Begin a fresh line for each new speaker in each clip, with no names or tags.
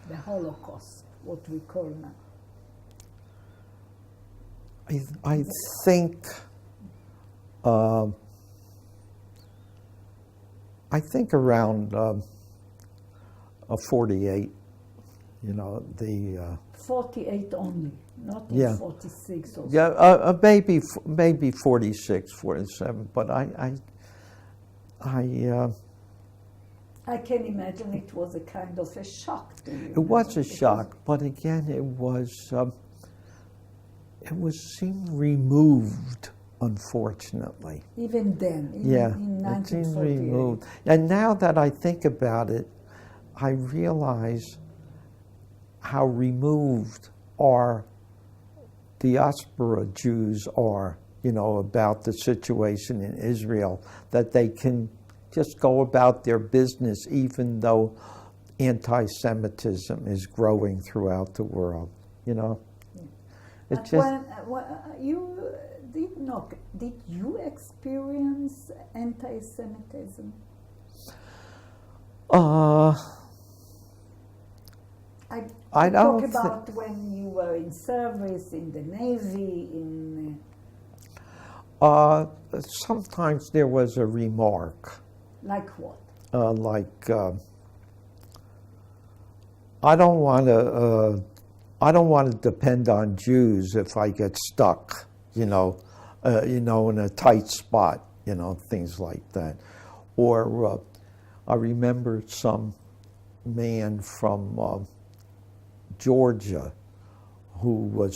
the Holocaust, what we call now?
I think around 48. You know, the
48 only, not in
yeah.
46 or
yeah, maybe 46, 47. But I
can imagine it was a kind of a shock to you.
it was a shock, but again, it was seemed removed, unfortunately.
Even then, in
It seemed
1948.
removed. And now that I think about it, I realize how removed our diaspora Jews are, you know, about the situation in Israel, that they can just go about their business even though anti-Semitism is growing throughout the world, you know. It's just,
did you experience anti-Semitism?
I don't
talk about when you were in service, in the Navy, in...
sometimes there was a remark.
Like what?
I don't want to depend on Jews if I get stuck, in a tight spot, things like that. Or I remember some man from Georgia who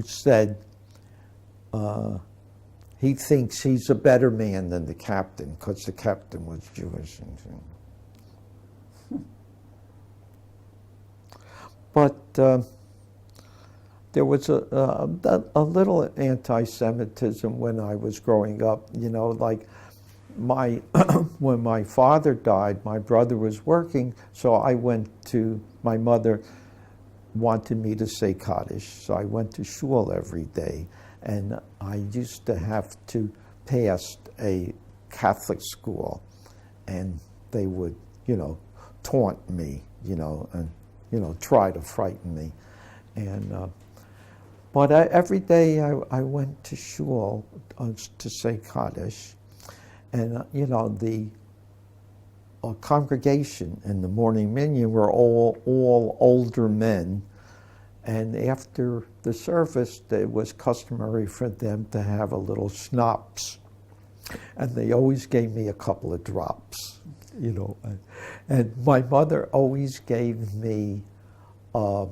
said he thinks he's a better man than the captain because the captain was Jewish. But there was a little anti-Semitism when I was growing up. Like when my father died, my brother was working, so my mother wanted me to say Kaddish, so I went to shul every day, and I used to have to pass a Catholic school, and they would, taunt me, and try to frighten me, and but every day I went to shul to say Kaddish, and the congregation in the morning minyan were all older men, and after the service it was customary for them to have a little schnapps, and they always gave me a couple of drops, and my mother always gave me a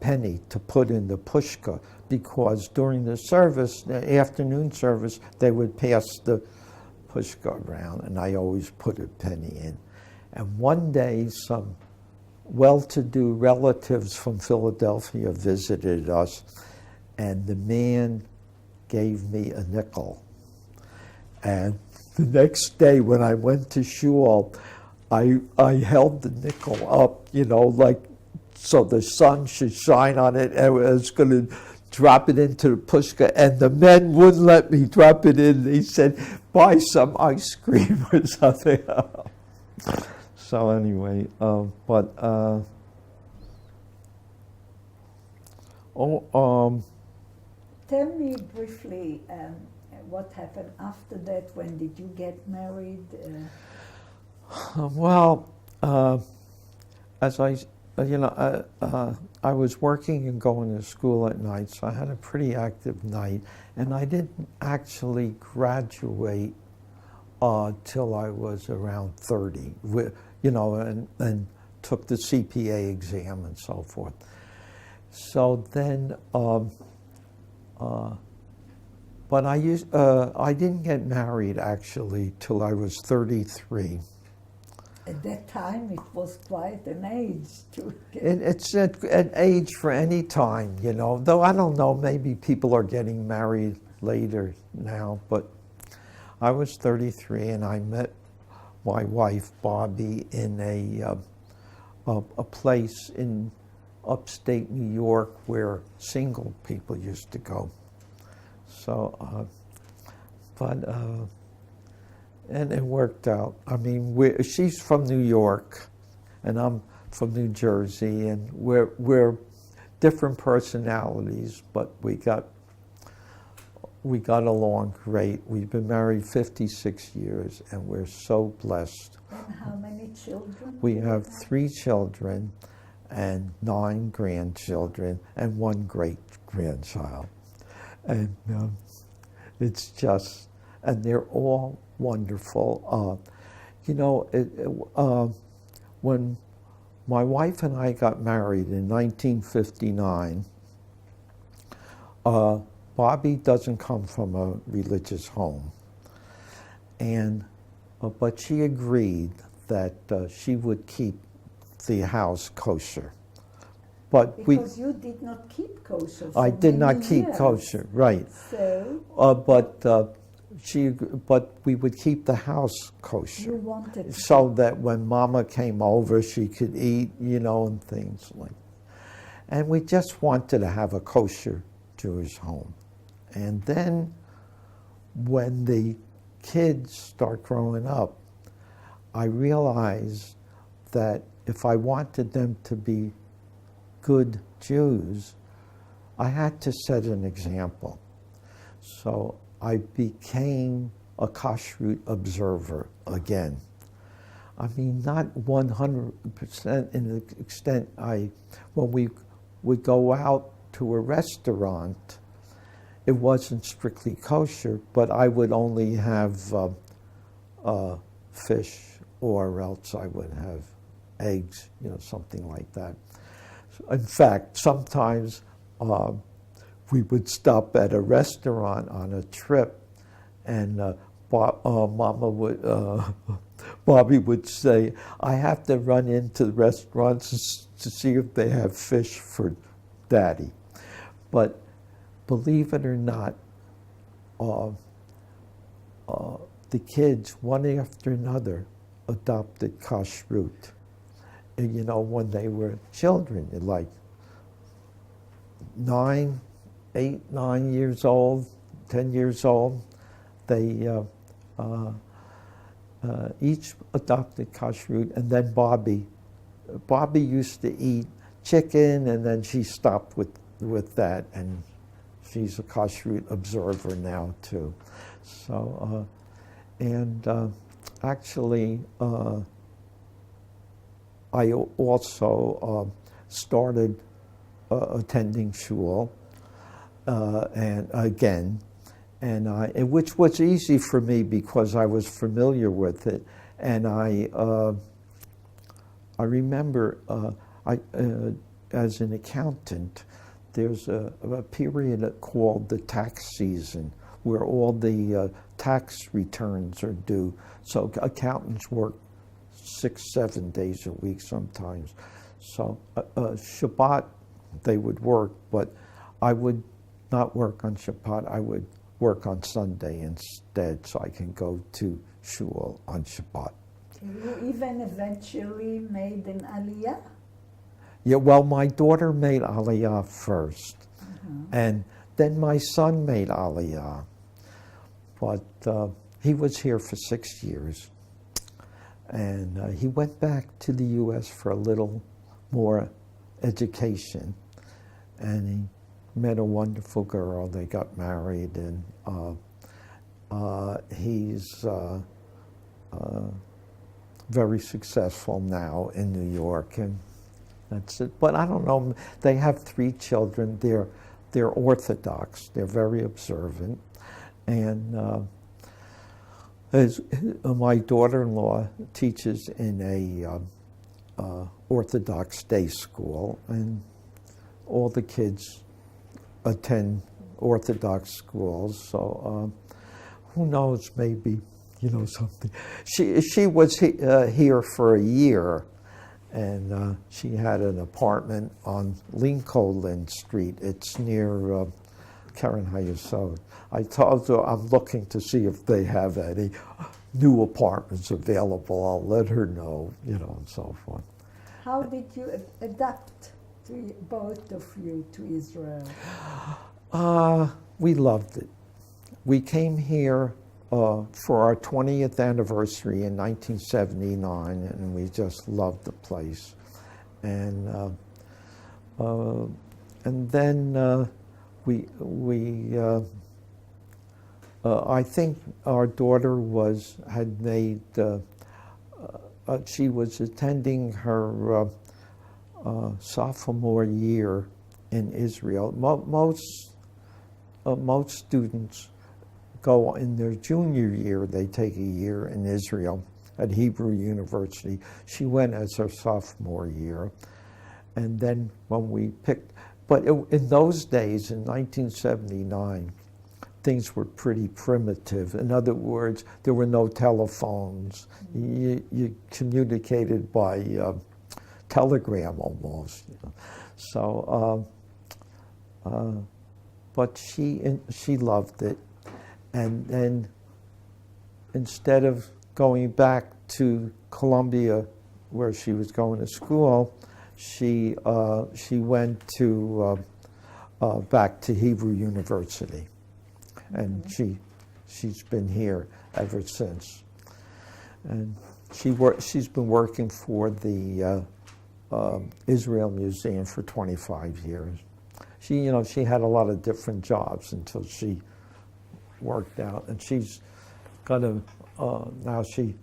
penny to put in the pushka, because during the service, the afternoon service, they would pass the pushka around, and I always put a penny in. And one day, some well-to-do relatives from Philadelphia visited us, and the man gave me a nickel. And the next day, when I went to shul, I held the nickel up, like so the sun should shine on it, and I was going to drop it into the pushka, and the men wouldn't let me drop it in. They said, buy some ice cream or something. So anyway, tell
me briefly what happened after that. When did you get married?
As I was working and going to school at night, so I had a pretty active night, and I didn't actually graduate till I was around 30, and took the CPA exam and so forth. So then, but I didn't get married actually till I was 33.
At that time, it was quite an age to get...
It's an age for any time, though I don't know, maybe people are getting married later now, but I was 33, and I met my wife, Bobby, in a place in upstate New York where single people used to go. So, and it worked out. I mean, she's from New York, and I'm from New Jersey, and we're different personalities, but we got along great. We've been married 56 years, and we're so blessed.
And how many children?
We
do you
have 3 children and 9 grandchildren and 1 great-grandchild. And it's just, and they're all wonderful. When my wife and I got married in 1959, Bobby doesn't come from a religious home, and but she agreed that she would keep the house kosher. But
because you did not keep kosher. For
I did not
many
keep
years.
kosher, right?
So
but we would keep the house kosher,
you wanted to
so that when Mama came over, she could eat, and things like. And we just wanted to have a kosher Jewish home. And then when the kids start growing up, I realized that if I wanted them to be good Jews, I had to set an example. So I became a kashrut observer again. I mean, not 100% in the extent when we would go out to a restaurant, it wasn't strictly kosher, but I would only have fish, or else I would have eggs, something like that. In fact, sometimes we would stop at a restaurant on a trip, and Bobby would say, "I have to run into the restaurants to see if they have fish for Daddy." But believe it or not, the kids, one after another, adopted kashrut. When they were children, like 9 years old, 10 years old, they each adopted kashrut. And then Bobby used to eat chicken, and then she stopped with that, and she's a kashrut observer now too. So, actually, I also started attending shul, which was easy for me because I was familiar with it, and I remember as an accountant, there's a period called the tax season where all the tax returns are due. So accountants work 6-7 days a week sometimes. So Shabbat they would work, but I would not work on Shabbat. I would work on Sunday instead, so I can go to shul on Shabbat.
You even eventually made an aliyah?
Yeah, well, my daughter made aliyah first, and then my son made aliyah. But he was here for 6 years, and he went back to the U.S. for a little more education, and he met a wonderful girl. They got married, and he's very successful now in New York, and that's it. But I don't know. They have 3 children. They're Orthodox. They're very observant, and my daughter-in-law teaches in a Orthodox day school, and all the kids attend Orthodox schools. So who knows? Maybe something. She was here for a year, and she had an apartment on Lincoln Street. It's near Karen Hayesod. I told her I'm looking to see if they have any new apartments available. I'll let her know, and so forth.
How did you adapt, both of you, to Israel?
We loved it. We came here for our 20th anniversary in 1979, and we just loved the place. and then I think our daughter had made. She was attending her sophomore year in Israel. Most students go in their junior year. They take a year in Israel at Hebrew University. She went as her sophomore year, and then when we picked. But in those days, in 1979, things were pretty primitive. In other words, there were no telephones. You communicated by telegram almost. You know. So, but she loved it, and then instead of going back to Columbia, where she was going to school, she went to back to Hebrew University, and she's been here ever since. And she's been working for the Israel Museum for 25 years. She had a lot of different jobs until she worked out, and she's got now she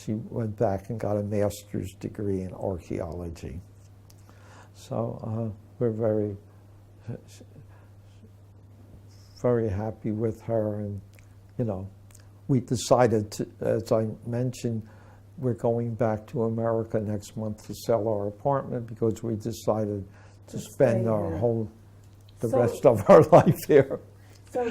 went back and got a master's degree in archaeology. So we're very happy with her, and we decided to, as I mentioned, we're going back to America next month to sell our apartment because we decided to spend the rest of our life here.
So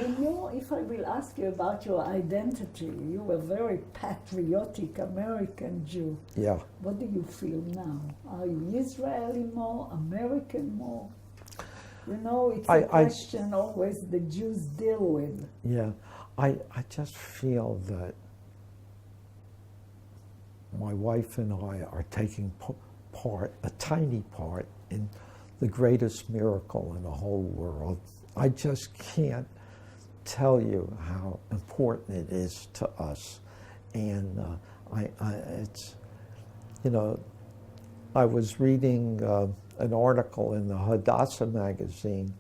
if I will ask you about your identity, you were a very patriotic American Jew.
Yeah.
What do you feel now? Are you Israeli more, American more? It's a question always the Jews deal with.
Yeah, I just feel that my wife and I are taking a tiny part in the greatest miracle in the whole world. I just can't tell you how important it is to us, and I was reading an article in the Hadassah magazine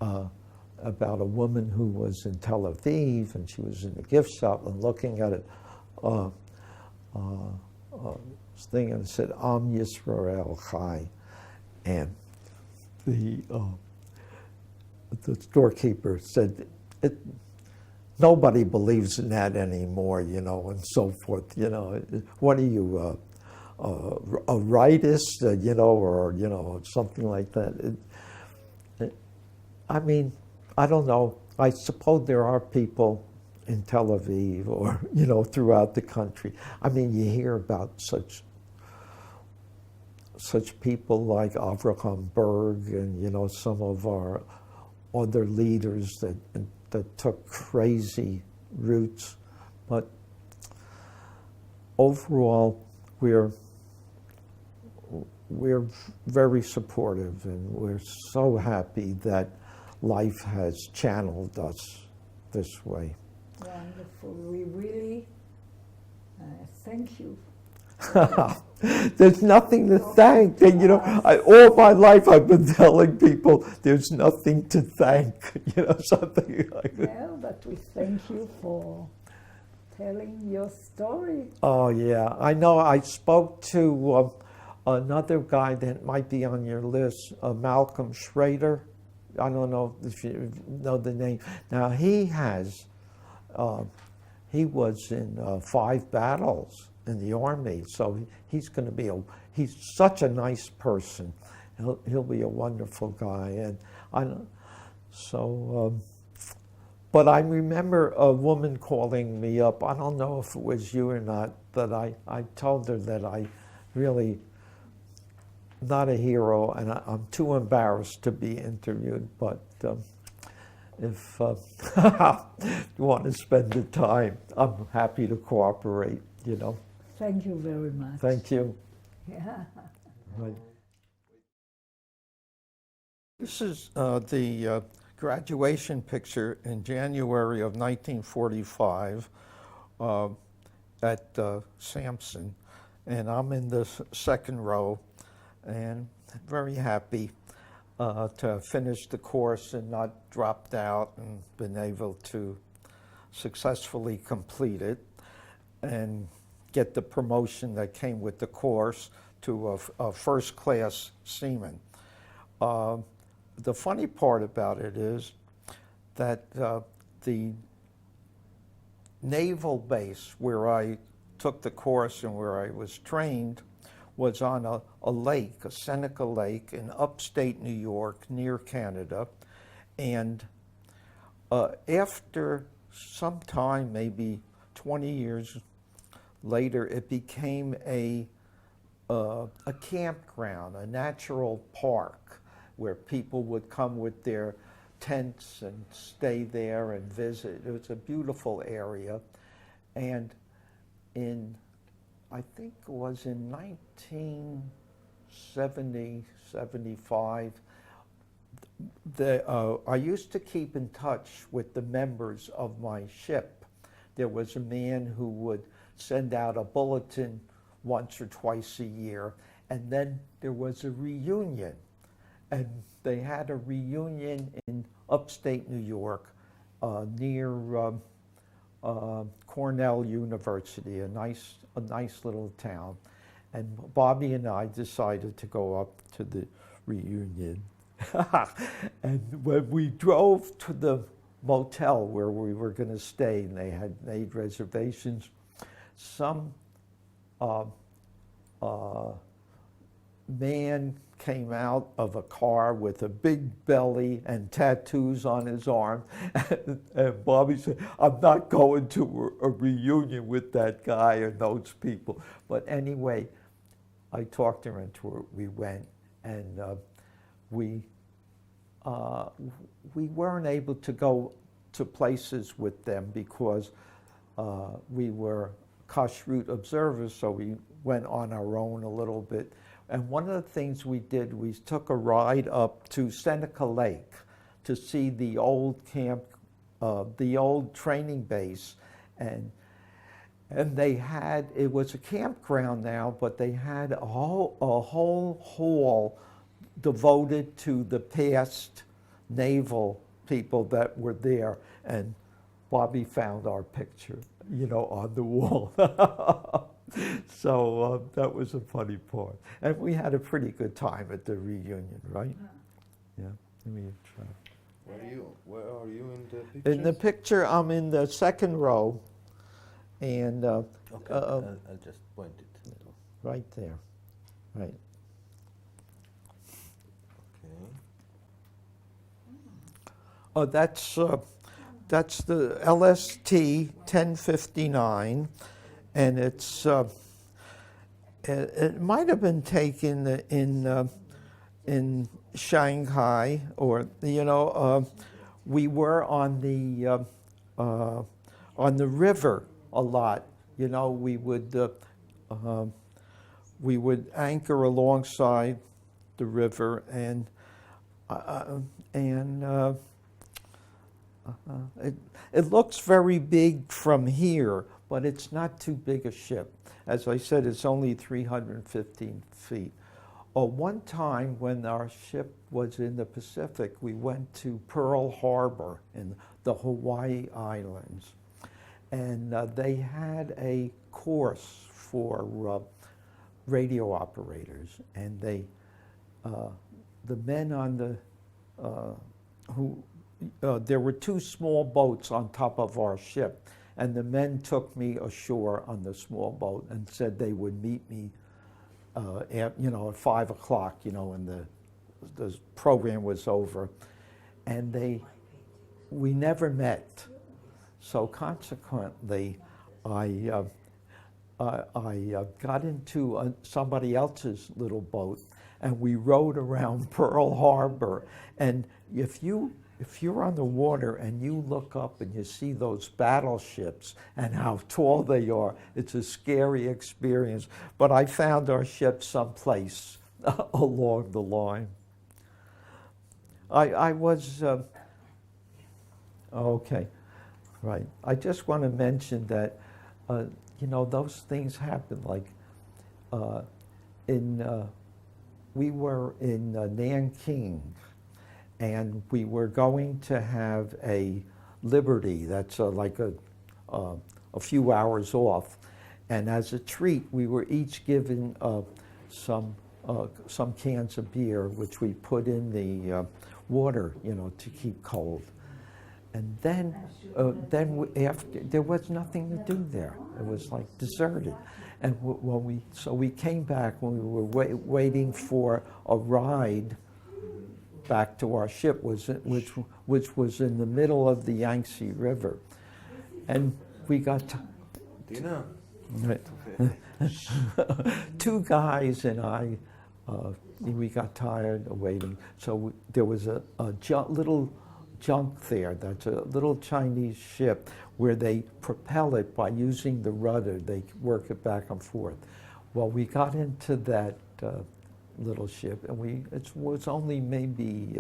about a woman who was in Tel Aviv, and she was in a gift shop and looking at it, thing, and it said Am Yisrael Chai, and the storekeeper said, nobody believes in that anymore, and so forth. What are you, a rightist, or something like that? I mean, I don't know. I suppose there are people in Tel Aviv or throughout the country. I mean, you hear about such people like Avraham Berg and some of our other leaders that took crazy routes, but overall we're very supportive, and we're so happy that life has channeled us this way.
Wonderful. We really thank you.
There's nothing to thank. And, all my life I've been telling people there's nothing to thank, something like that.
Yeah, but we thank you for telling your story.
Oh, yeah. I know I spoke to another guy that might be on your list, Malcolm Schrader. I don't know if you know the name. Now, he was in 5 battles in the Army, so he's going to be he's such a nice person. He'll be a wonderful guy, but I remember a woman calling me up. I don't know if it was you or not, that I told her that I really not a hero, and I'm too embarrassed to be interviewed, but if you want to spend the time, I'm happy to cooperate,
Thank you very much.
Thank you.
Yeah.
Right. This is the graduation picture in January of 1945 at Samson, and I'm in the second row, and very happy to finish the course and not dropped out and been able to successfully complete it and get the promotion that came with the course to a first-class seaman. The funny part about it is that the naval base where I took the course and where I was trained was on a lake, a Seneca Lake in upstate New York near Canada. And after some time, maybe 20 years later, it became a campground, a natural park where people would come with their tents and stay there and visit. It was a beautiful area. And I think it was in 1970, 75, I used to keep in touch with the members of my ship. There was a man who would send out a bulletin once or twice a year, and then there was a reunion. And they had a reunion in upstate New York near Cornell University, a nice little town. And Bobby and I decided to go up to the reunion. And when we drove to the motel where we were going to stay, and they had made reservations, some man came out of a car with a big belly and tattoos on his arm. And Bobby said, I'm not going to a reunion with that guy or those people. But anyway, I talked her into it. We went, and we weren't able to go to places with them because we were kashrut observers, so we went on our own a little bit. And one of the things we did, we took a ride up to Seneca Lake to see the old camp, the old training base. And they had, it was a campground now, but they had a whole hall devoted to the past naval people that were there. And Bobby found our picture, on the wall. So that was a funny part. And we had a pretty good time at the reunion, right? Yeah. Let me try.
Where are you in the picture?
In the picture, I'm in the second row. And
Okay, I'll just point it.
right there. Right.
Okay.
That's the LST 1059, and it's it might have been taken in Shanghai, or we were on the river a lot. We would anchor alongside the river, and it looks very big from here, but it's not too big a ship. As I said, it's only 315 feet. One time when our ship was in the Pacific, we went to Pearl Harbor in the Hawaii Islands. And they had a course for radio operators. And the men on there were two small boats on top of our ship, and the men took me ashore on the small boat and said they would meet me at 5 o'clock, when the program was over. And we never met. So consequently, I got into somebody else's little boat, and we rowed around Pearl Harbor. And if you're on the water and you look up and you see those battleships and how tall they are, it's a scary experience. But I found our ship someplace along the line. I was, okay, right. I just want to mention that, those things happen, like in we were in Nanking, and we were going to have a Liberty that's like a few hours off. And as a treat, we were each given some cans of beer, which we put in the water, you know, to keep cold. And then after, there was nothing to do there. It was like deserted. And so we came back when we were waiting for a ride back to our ship, which was in the middle of the Yangtze River. And we got
Dina.
right. Two guys and I, we got tired of waiting. So there was a little junk there. That's a little Chinese ship where they propel it by using the rudder. They work it back and forth. Well, we got into that little ship, and it was only maybe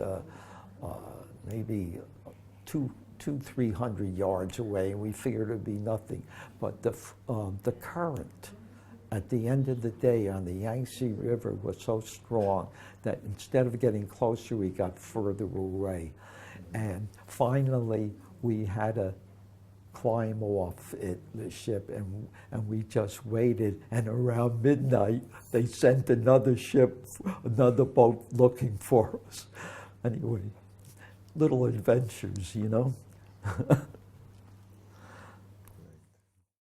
300 yards away, and we figured it'd be nothing. But the current at the end of the day on the Yangtze River was so strong that instead of getting closer, we got further away. And finally, we had to climb off the ship, and we just waited. And around midnight, they sent another ship, another boat looking for us. Anyway, little adventures, you know.